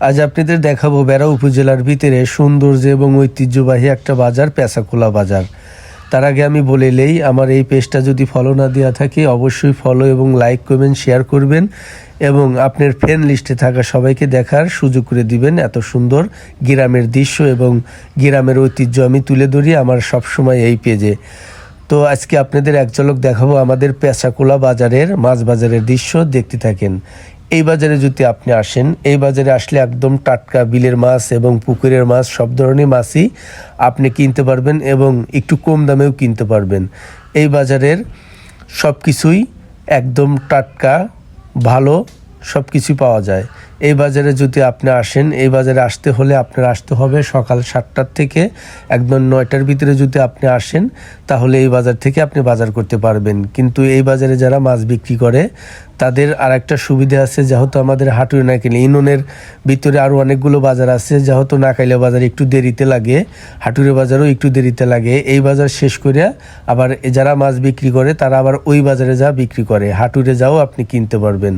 আজ আপনাদের দেখাবো বেড়া উপজেলার ভিতরে সৌন্দর্য এবং ঐতিহ্যবাহী একটা বাজার, পেঁচাখোলা বাজার। তার আগে আমি বলে নেই, আমার এই পেজটা যদি ফলো না দেওয়া থাকে অবশ্যই ফলো এবং লাইক করবেন, শেয়ার করবেন এবং আপনার ফ্রেন্ড লিস্টে থাকা সবাইকে দেখার সুযোগ করে দিবেন। এত সুন্দর গ্রামের দৃশ্য এবং গ্রামের ঐতিহ্য আমি তুলে ধরি আমার সবসময় এই পেজে। তো আজকে আপনাদের এক ঝলক দেখাবো আমাদের পেঁচাখোলা বাজারের মাছ বাজারের দৃশ্য, দেখতে থাকেন। এই বাজারে যদি আপনি আসেন, এই বাজারে আসলে একদম টাটকা বিলের মাছ এবং পুকুরের মাছ সব ধরনের মাছই আপনি কিনতে পারবেন এবং একটু কম দামেও কিনতে পারবেন। এই বাজারের সব কিছুই একদম টাটকা, ভালো সব কিছুই পাওয়া যায়। এই বাজারে যদি আপনি আসেন, এই বাজারে আসতে হলে আপনার আসতে হবে সকাল 7টার থেকে একদম 9টার ভিতরে যদি আপনি আসেন তাহলে এই বাজার থেকে আপনি বাজার করতে পারবেন। কিন্তু এই বাজারে যারা মাছ বিক্রি করে তাদের আর একটা সুবিধা আছে, যেহেতু আমাদের হাটুরে নাকাইলে ইউনিয়নের ভিতরে আরও অনেকগুলো বাজার আছে, যেহেতু নাকাইলে বাজার একটু দেরিতে লাগে, হাটুরে বাজারও একটু দেরিতে লাগে। এই বাজার শেষ করে আবার যারা মাছ বিক্রি করে তারা আবার ওই বাজারে যা বিক্রি করে, হাটুরে যাও আপনি কিনতে পারবেন।